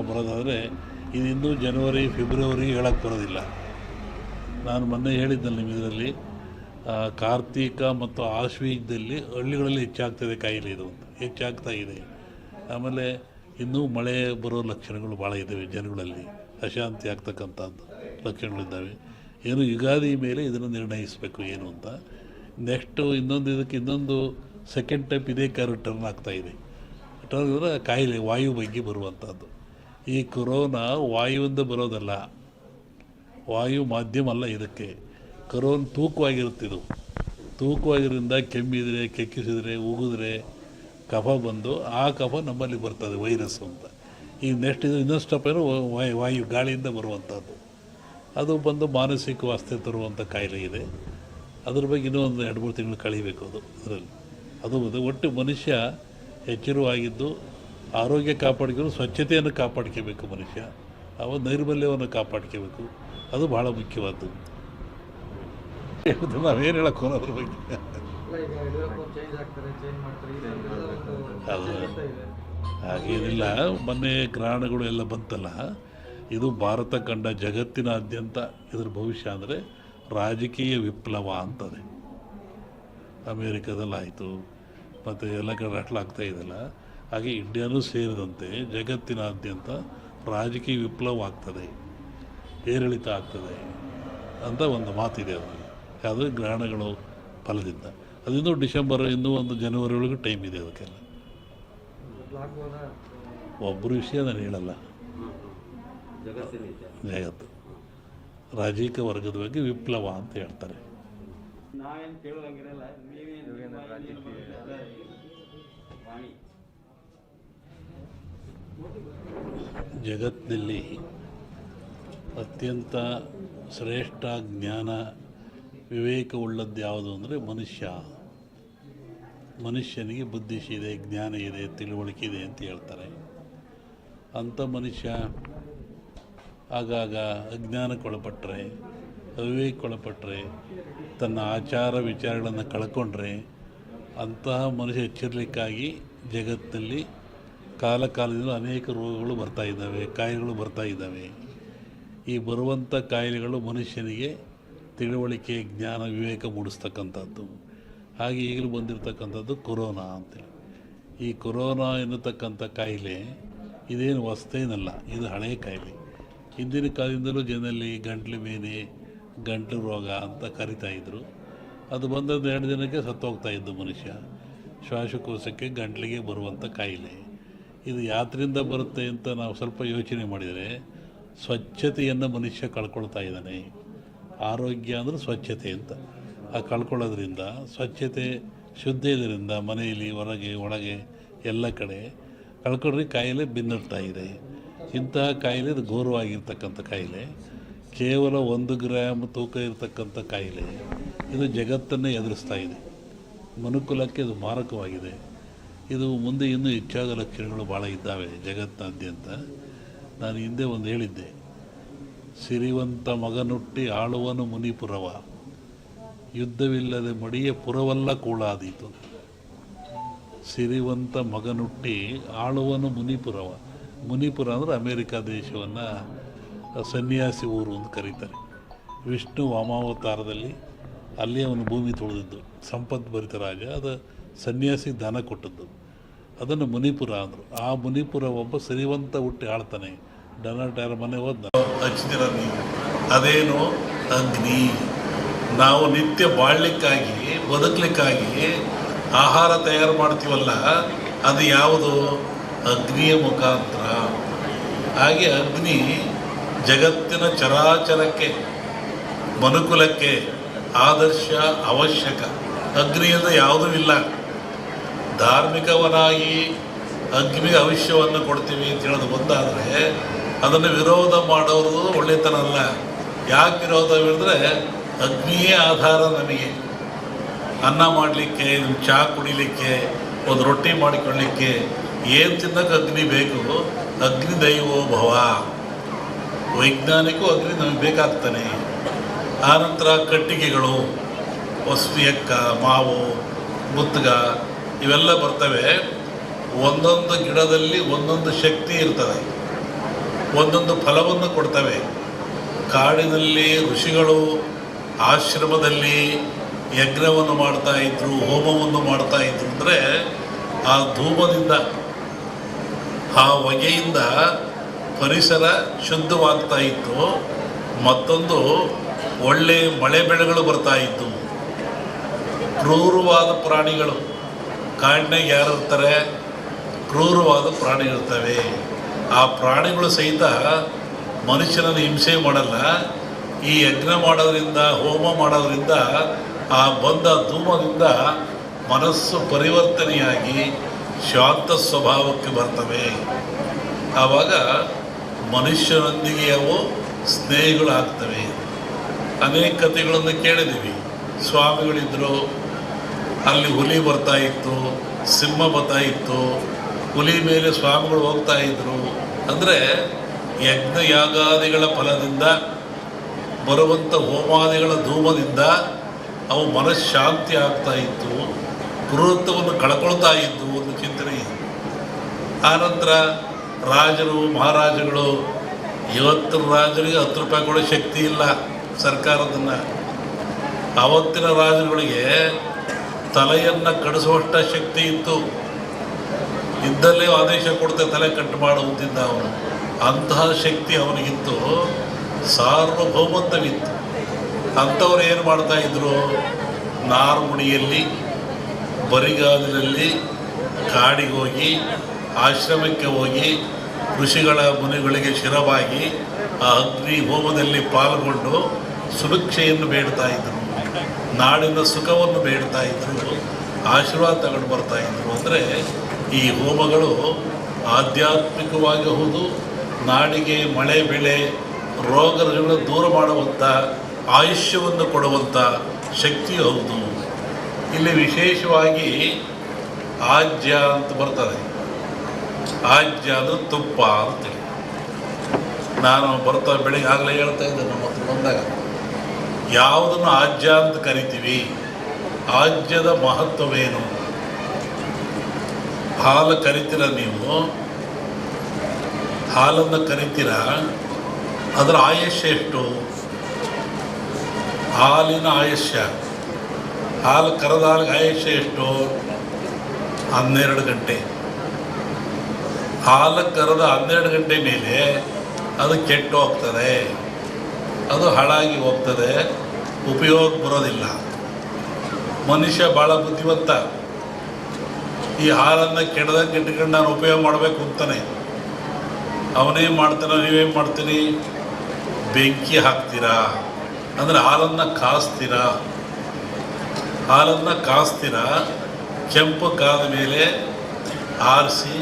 ಬರೋದಾದರೆ ಇದು ಇನ್ನೂ ಜನವರಿ ಫೆಬ್ರವರಿ ಹೇಳಕ್ಕೆ ಬರೋದಿಲ್ಲ. ನಾನು ಮೊನ್ನೆ ಹೇಳಿದ್ದಲ್ಲಿ ನಿಮ್ಮ ಇದರಲ್ಲಿ ಕಾರ್ತಿಕ ಮತ್ತು ಆಶ್ವೀಜದಲ್ಲಿ ಹಳ್ಳಿಗಳಲ್ಲಿ ಹೆಚ್ಚಾಗ್ತದೆ ಕಾಯಿಲೆ ಇದು ಅಂತ ಹೆಚ್ಚಾಗ್ತಾ ಇದೆ. ಆಮೇಲೆ ಇನ್ನೂ ಮಳೆ ಬರೋ ಲಕ್ಷಣಗಳು ಭಾಳ ಇದ್ದಾವೆ, ಜನಗಳಲ್ಲಿ ಅಶಾಂತಿ ಆಗ್ತಕ್ಕಂಥದ್ದು ಲಕ್ಷಣಗಳಿದ್ದಾವೆ. ಏನು ಯುಗಾದಿ ಮೇಲೆ ಇದನ್ನು ನಿರ್ಣಯಿಸಬೇಕು ಏನು ಅಂತ. ನೆಕ್ಸ್ಟು ಇನ್ನೊಂದು ಸೆಕೆಂಡ್ ಟೈಪ್ ಇದೇ ಟರ್ನ್ ಆಗ್ತಾಯಿದೆ. ಟರ್ನ್ ಅಂದರೆ ಕಾಯಿಲೆ ವಾಯು ಬಗ್ಗೆ ಬರುವಂಥದ್ದು. ಈ ಕೊರೋನಾ ವಾಯುವಿಂದ ಬರೋದಲ್ಲ, ವಾಯು ಮಾಧ್ಯಮ ಅಲ್ಲ ಇದಕ್ಕೆ. ಕೊರೋನಾ ತೂಕವಾಗಿರುತ್ತಿದ್ದು, ತೂಕವಾಗಿರೋದ್ರಿಂದ ಕೆಮ್ಮಿದರೆ, ಕೆಕ್ಕಿಸಿದರೆ, ಉಗಿದ್ರೆ ಕಫ ಬಂದು ಆ ಕಫ ನಮ್ಮಲ್ಲಿ ಬರ್ತದೆ ವೈರಸ್ ಅಂತ. ಈಗ ನೆಕ್ಸ್ಟ್ ಇದು ಇನ್ನೊಂದು ಸ್ಟೆಪ್ ಏನೋ ವಾಯು ಗಾಳಿಯಿಂದ ಬರುವಂಥದ್ದು, ಅದು ಬಂದು ಮಾನಸಿಕ ವಾಸ್ತೆ ತರುವಂಥ ಕಾಯಿಲೆ ಇದೆ. ಅದ್ರ ಬಗ್ಗೆ ಇನ್ನೂ ಒಂದು 2-3 ತಿಂಗಳು ಕಳೀಬೇಕು ಅದರಲ್ಲಿ. ಅದು ಒಟ್ಟು ಮನುಷ್ಯ ಎಚ್ಚರವಾಗಿದ್ದು ಆರೋಗ್ಯ ಕಾಪಾಡ್ಕೊಂಡು ಸ್ವಚ್ಛತೆಯನ್ನು ಕಾಪಾಡ್ಕೋಬೇಕು ಮನುಷ್ಯ. ನೈರ್ಮಲ್ಯವನ್ನು ಕಾಪಾಡ್ಕೋಬೇಕು, ಅದು ಭಾಳ ಮುಖ್ಯವಾದ್ದು. ನಾವೇನು ಹೇಳಕ್ಕೆ ಅದ್ರ ಬಗ್ಗೆ ಅದು ಹಾಗೇನಿಲ್ಲ. ಮೊನ್ನೆ ಗ್ರಹಣಗಳು ಎಲ್ಲ ಬಂತಲ್ಲ, ಇದು ಭಾರತ ಕಂಡ ಜಗತ್ತಿನಾದ್ಯಂತ ಇದ್ರ ಭವಿಷ್ಯ ಅಂದರೆ ರಾಜಕೀಯ ವಿಪ್ಲವ ಅಂತದೆ. ಅಮೇರಿಕಾದಲ್ಲಾಯಿತು, ಮತ್ತು ಎಲ್ಲ ಕಡೆ ಆಗ್ತಾ ಇದೆಯಲ್ಲ, ಹಾಗೆ ಇಂಡಿಯಾನೂ ಸೇರಿದಂತೆ ಜಗತ್ತಿನಾದ್ಯಂತ ರಾಜಕೀಯ ವಿಪ್ಲವ ಆಗ್ತದೆ, ಏರಿಳಿತ ಆಗ್ತದೆ ಅಂತ ಒಂದು ಮಾತಿದೆ. ಅದು ಗ್ರಹಣಗಳು ಫಲದಿಂದ. ಅದಿನ್ನೂ ಡಿಸೆಂಬರ್, ಇನ್ನೂ ಒಂದು ಜನವರಿ ಒಳಗೆ ಟೈಮ್ ಇದೆ ಅದಕ್ಕೆಲ್ಲ. ಒಬ್ಬರು ವಿಷಯ ನಾನು ಹೇಳಲ್ಲ, ಜಗತ್ತು ರಾಜಕೀಯ ವರ್ಗದ ಬಗ್ಗೆ ವಿಪ್ಲವ ಅಂತ ಹೇಳ್ತಾರೆ. ಜಗತ್ತಿನಲ್ಲಿ ಅತ್ಯಂತ ಶ್ರೇಷ್ಠ ಜ್ಞಾನ ವಿವೇಕವುಳ್ಳದ್ದು ಯಾವುದು ಅಂದರೆ ಮನುಷ್ಯನಿಗೆ ಬುದ್ಧಿಶಿ ಇದೆ, ಜ್ಞಾನ ಇದೆ, ತಿಳುವಳಿಕೆ ಇದೆ ಅಂತ ಹೇಳ್ತಾರೆ. ಅಂಥ ಮನುಷ್ಯ ಆಗಾಗ ಅಜ್ಞಾನಕ್ಕೊಳಪಟ್ಟರೆ, ಅವಿವೇಕಕ್ಕೊಳಪಟ್ಟರೆ, ತನ್ನ ಆಚಾರ ವಿಚಾರಗಳನ್ನು ಕಳ್ಕೊಂಡ್ರೆ ಅಂತಹ ಮನುಷ್ಯ ಎಚ್ಚರಿಕೆಗಾಗಿ ಜಗತ್ತಿನಲ್ಲಿ ಕಾಲದಿಂದ ಅನೇಕ ರೋಗಗಳು ಬರ್ತಾಯಿದ್ದಾವೆ, ಕಾಯಿಲೆಗಳು ಬರ್ತಾಯಿದ್ದಾವೆ. ಈ ಬರುವಂಥ ಕಾಯಿಲೆಗಳು ಮನುಷ್ಯನಿಗೆ ತಿಳುವಳಿಕೆ, ಜ್ಞಾನ, ವಿವೇಕ ಮೂಡಿಸ್ತಕ್ಕಂಥದ್ದು. ಹಾಗೆ ಈಗಲೂ ಬಂದಿರತಕ್ಕಂಥದ್ದು ಕೊರೋನಾ ಅಂತೇಳಿ. ಈ ಕೊರೋನಾ ಎನ್ನತಕ್ಕಂಥ ಕಾಯಿಲೆ ಇದೇನು ಹೊಸತೇನಲ್ಲ, ಇದು ಹಳೆಯ ಕಾಯಿಲೆ. ಹಿಂದಿನ ಕಾಲದಿಂದಲೂ ಜನರಲ್ಲಿ ಗಂಟ್ಲು ಬೇನೆ, ಗಂಟಲು ರೋಗ ಅಂತ ಕರಿತಾಯಿದ್ರು. ಅದು ಬಂದದ್ದು 2 ದಿನಕ್ಕೆ ಸತ್ತೋಗ್ತಾಯಿದ್ದು ಮನುಷ್ಯ. ಶ್ವಾಸಕೋಶಕ್ಕೆ, ಗಂಟ್ಲಿಗೆ ಬರುವಂಥ ಕಾಯಿಲೆ. ಇದು ಯಾತ್ರಿಂದ ಬರುತ್ತೆ ಅಂತ ನಾವು ಸ್ವಲ್ಪ ಯೋಚನೆ ಮಾಡಿದರೆ, ಸ್ವಚ್ಛತೆಯನ್ನು ಮನುಷ್ಯ ಕಳ್ಕೊಳ್ತಾ ಇದ್ದಾನೆ. ಆರೋಗ್ಯ ಅಂದರೆ ಸ್ವಚ್ಛತೆ ಅಂತ. ಆ ಕಳ್ಕೊಳ್ಳೋದ್ರಿಂದ, ಸ್ವಚ್ಛತೆ ಶುದ್ಧ ಇದರಿಂದ ಮನೆಯಲ್ಲಿ, ಹೊರಗೆ, ಒಳಗೆ ಎಲ್ಲ ಕಡೆ ಕಳ್ಕೊಂಡ್ರೆ ಕಾಯಿಲೆ ಬೆನ್ನಡ್ತಾ ಇದೆ. ಇಂತಹ ಕಾಯಿಲೆ ಇದು ಘೋರವಾಗಿರ್ತಕ್ಕಂಥ ಕಾಯಿಲೆ. ಕೇವಲ 1 ಗ್ರಾಮ್ ತೂಕ ಇರತಕ್ಕಂಥ ಕಾಯಿಲೆ ಇದು ಜಗತ್ತನ್ನೇ ಎದುರಿಸ್ತಾ ಇದೆ. ಮನುಕುಲಕ್ಕೆ ಇದು ಮಾರಕವಾಗಿದೆ. ಇದು ಮುಂದೆ ಇನ್ನೂ ಹೆಚ್ಚಾದ ಲಕ್ಷಣಗಳು ಭಾಳ ಇದ್ದಾವೆ ಜಗತ್ತಿನಾದ್ಯಂತ. ನಾನು ಹಿಂದೆ ಒಂದು ಹೇಳಿದ್ದೆ, ಸಿರಿವಂತ ಮಗನುಟ್ಟಿ ಆಳುವನು ಮುನಿಪುರವ, ಯುದ್ಧವಿಲ್ಲದೆ ಮಡಿಯ ಪುರವಲ್ಲ ಕೂಳಾದೀತು. ಸಿರಿವಂತ ಮಗನುಟ್ಟಿ ಆಳುವನು ಮುನಿಪುರವ. ಮುನಿಪುರ ಅಂದರೆ ಅಮೇರಿಕಾ ದೇಶವನ್ನು ಸನ್ಯಾಸಿ ಊರು ಅಂತ ಕರೀತಾರೆ. ವಿಷ್ಣು ವಾಮಾವತಾರದಲ್ಲಿ ಅಲ್ಲಿ ಅವನು ಭೂಮಿ ತೊಳೆದಿದ್ದು, ಸಂಪದ್ಭರಿತ ರಾಜ. ಅದು ಸನ್ಯಾಸಿ ದಾನ ಕೊಟ್ಟದ್ದು, ಅದನ್ನು ಮುನಿಪುರ ಅಂದರು. ಆ ಮುನಿಪುರ ಒಬ್ಬ ಸಿರಿವಂತ ಹುಟ್ಟಿ ಆಳ್ತಾನೆ. ಡೊನಾಲ್ಡ್ ಯಾರ ಮನೆ ಹೋದ ಹಚ್ಚಿದಿರ ನೀವು, ಅದೇನು ಅಗ್ನಿ. ನಾವು ನಿತ್ಯ ಬಾಳಲಿಕ್ಕಾಗಿ, ಬದುಕಲಿಕ್ಕಾಗಿ ಆಹಾರ ತಯಾರು ಮಾಡ್ತೀವಲ್ಲ, ಅದು ಯಾವುದು? ಅಗ್ನಿಯ ಮುಖಾಂತರ. ಹಾಗೆ ಅಗ್ನಿ ಜಗತ್ತಿನ ಚರಾಚರಕ್ಕೆ, ಮನುಕುಲಕ್ಕೆ ಆದರ್ಶ, ಅವಶ್ಯಕ. ಅಗ್ನಿಯಿಂದ ಯಾವುದೂ ಇಲ್ಲ. ಧಾರ್ಮಿಕವನಾಗಿ ಅಗ್ನಿಗೆ ಭವಿಷ್ಯವನ್ನು ಕೊಡ್ತೀವಿ ಅಂತ ಹೇಳೋದು ಒಂದಾದರೆ, ಅದನ್ನು ವಿರೋಧ ಮಾಡೋದು ಒಳ್ಳೆತನ ಅಲ್ಲ. ಯಾಕೆ ವಿರೋಧ ಹೇಳಿದ್ರೆ, ಅಗ್ನಿಯೇ ಆಧಾರ ನಮಗೆ. ಅನ್ನ ಮಾಡಲಿಕ್ಕೆ, ಚಹಾ ಕುಡಿಲಿಕ್ಕೆ, ಒಂದು ರೊಟ್ಟಿ ಮಾಡಿಕೊಳ್ಳಲಿಕ್ಕೆ, ಏನು ತಿನ್ನೋಕ್ಕೆ ಅಗ್ನಿ ಬೇಕು. ಅಗ್ನಿ ದೈವೋ ಭವ. ವೈಜ್ಞಾನಿಕೂ ಅಗ್ನಿ ನಮಗೆ ಬೇಕಾಗ್ತಾನೆ. ಆನಂತರ ಕಟ್ಟಿಗೆಗಳು, ಹೊಸ್ವಿಯಕ್ಕ, ಮಾವು, ಮುತ್ತಗ ಇವೆಲ್ಲ ಬರ್ತವೆ. ಒಂದೊಂದು ಗಿಡದಲ್ಲಿ ಒಂದೊಂದು ಶಕ್ತಿ ಇರ್ತದೆ. ಒಂದೊಂದು ಫಲವನ್ನು ಕೊಡ್ತವೆ. ಕಾಡಿನಲ್ಲಿ ಋಷಿಗಳು ಆಶ್ರಮದಲ್ಲಿ ಯಜ್ಞವನ್ನು ಮಾಡ್ತಾ ಇದ್ರು, ಹೋಮವನ್ನು ಮಾಡ್ತಾ ಇದ್ರು. ಅಂದರೆ ಆ ಧೂಮದಿಂದ, ಆ ಹೊಗೆಯಿಂದ ಪರಿಸರ ಶುದ್ಧವಾಗ್ತಾ ಇತ್ತು. ಮತ್ತೊಂದು ಒಳ್ಳೆ ಮಳೆ ಬೆಳೆಗಳು ಬರ್ತಾ ಇತ್ತು. ಕ್ರೂರವಾದ ಪ್ರಾಣಿಗಳು ಕಾಡಿನಾಗ ಯಾರು ಇರ್ತಾರೆ? ಕ್ರೂರವಾದ ಪ್ರಾಣಿಗಳಿರ್ತವೆ. ಆ ಪ್ರಾಣಿಗಳು ಸಹಿತ ಮನುಷ್ಯನನ್ನು ಹಿಂಸೆ ಮಾಡಲ್ಲ. ಈ ಯಜ್ಞ ಮಾಡೋದ್ರಿಂದ, ಹೋಮ ಮಾಡೋದ್ರಿಂದ, ಆ ಬಂದ ಧೂಮದಿಂದ ಮನಸ್ಸು ಪರಿವರ್ತನೆಯಾಗಿ ಶಾಂತ ಸ್ವಭಾವಕ್ಕೆ ಬರ್ತವೆ. ಆವಾಗ ಮನುಷ್ಯರೊಂದಿಗೆ ಅವು ಸ್ನೇಹಿಗಳಾಗ್ತವೆ. ಅನೇಕ ಕಥೆಗಳನ್ನು ಕೇಳಿದ್ದೀವಿ. ಸ್ವಾಮಿಗಳಿದ್ದರು, ಅಲ್ಲಿ ಹುಲಿ ಬರ್ತಾ ಇತ್ತು, ಸಿಂಹ ಬರ್ತಾ ಇತ್ತು, ಹುಲಿ ಮೇಲೆ ಸ್ವಾಮಿಗಳು ಹೋಗ್ತಾ ಇದ್ದರು. ಅಂದರೆ ಯಜ್ಞ ಯಾಗಾದಿಗಳ ಫಲದಿಂದ ಬರುವಂಥ ಹೋಮಾದಿಗಳ ಧೂಮದಿಂದ ಅವು ಮನಃಶಾಂತಿ ಆಗ್ತಾ ಇತ್ತು, ಕ್ರೂರತ್ವವನ್ನು ಕಳ್ಕೊಳ್ತಾ ಇದ್ದು ಒಂದು ಚಿಂತನೆ ಇದೆ. ಆನಂತರ ರಾಜರು ಮಹಾರಾಜಗಳು, ಇವತ್ತಿನ ರಾಜರಿಗೆ 10 ರೂಪಾಯಿ ಕೊಡೋ ಶಕ್ತಿ ಇಲ್ಲ ಸರ್ಕಾರದನ್ನು. ಆವತ್ತಿನ ರಾಜರುಗಳಿಗೆ ತಲೆಯನ್ನು ಕಡಿಸುವಷ್ಟ ಶಕ್ತಿ ಇತ್ತು. ಇದ್ದಲ್ಲೇ ಆದೇಶ ಕೊಡ್ತೆ ತಲೆ ಕಟ್ಟು ಮಾಡುವಂತಿದ್ದ ಅವನು. ಅಂತಹ ಶಕ್ತಿ ಅವನಿಗಿತ್ತು, ಸಾರ್ವಭೌಮತ್ವವಿತ್ತು. ಅಂಥವ್ರು ಏನು ಮಾಡ್ತಾಯಿದ್ರು? ನಾರ್ಮುಡಿಯಲ್ಲಿ, ಬರಿಗಾಲಿನಲ್ಲಿ ಕಾಡಿಗೆ ಹೋಗಿ, ಆಶ್ರಮಕ್ಕೆ ಹೋಗಿ, ಋಷಿಗಳ ಮುನಿಗಳಿಗೆ ಶಿರವಾಗಿ ಆ ಅಗ್ನಿ ಹೋಮದಲ್ಲಿ ಪಾಲ್ಗೊಂಡು ಸುಭಿಕ್ಷೆಯನ್ನು ಬೇಡ್ತಾ ಇದ್ದರು, ನಾಡಿನ ಸುಖವನ್ನು ಬೇಡ್ತಾ ಇದ್ದರು, ಆಶೀರ್ವಾದ ತಗೊಂಡು ಬರ್ತಾಯಿದ್ರು. ಅಂದರೆ ಈ ಹೋಮಗಳು ಆಧ್ಯಾತ್ಮಿಕವಾಗಿ ಹೌದು, ನಾಡಿಗೆ ಮಳೆ ಬೆಳೆ ರೋಗಗಳನ್ನು ದೂರ ಮಾಡುವಂಥ, ಆಯುಷ್ಯವನ್ನು ಕೊಡುವಂಥ ಶಕ್ತಿ ಹೌದು. ಇಲ್ಲಿ ವಿಶೇಷವಾಗಿ ಆಜ್ಯ ಅಂತ ಬರ್ತದೆ. ಆಜ್ಯ ಅಂದರೆ ತುಪ್ಪ ಅಂತೇಳಿ. ನಾನು ಬರ್ತಾ ಬೆಳಿಗ್ಗೆ ಆಗಲೇ ಹೇಳ್ತಾ ಇದ್ದೆ, ನಮ್ಮ ಹತ್ರ ಬಂದಾಗ ಯಾವುದನ್ನು ಆಜ್ಯ ಅಂತ ಕರಿತೀವಿ, ಆಜ್ಯದ ಮಹತ್ವವೇನು? ಹಾಲು ಕರಿತೀರ ನೀವು, ಹಾಲನ್ನು ಕರಿತೀರ, ಅದರ ಆಯುಷ್ಯ ಎಷ್ಟು? ಹಾಲಿನ ಆಯುಷ್ಯ, ಹಾಲು ಕರೆದ ಹಾಲಿಗೆ ಆಯುಷ್ಯ ಎಷ್ಟು? 12 ಗಂಟೆ. ಹಾಲು ಕರೆದ 12 ಗಂಟೆ ಮೇಲೆ ಅದು ಕೆಟ್ಟು ಹೋಗ್ತದೆ, ಅದು ಹಾಳಾಗಿ ಹೋಗ್ತದೆ, ಉಪಯೋಗ ಬರೋದಿಲ್ಲ. ಮನುಷ್ಯ ಭಾಳ ಬುದ್ಧಿವಂತ. ಈ ಹಾಲನ್ನು ಕೆಡದಂಗೆ ಇಟ್ಕೊಂಡು ನಾನು ಉಪಯೋಗ ಮಾಡಬೇಕು ಅಂತಾನೆ. ಅವನೇನು ಮಾಡ್ತಾನೆ, ನೀವೇನು ಮಾಡ್ತೀರಿ? ಬೆಂಕಿ ಹಾಕ್ತೀರಾ, ಅಂದರೆ ಹಾಲನ್ನು ಕಾಸ್ತೀರಾ. ಹಾಲನ್ನು ಕಾಸ್ತೀರಾ, ಕೆಂಪು ಕಾದ ಮೇಲೆ ಆರಿಸಿ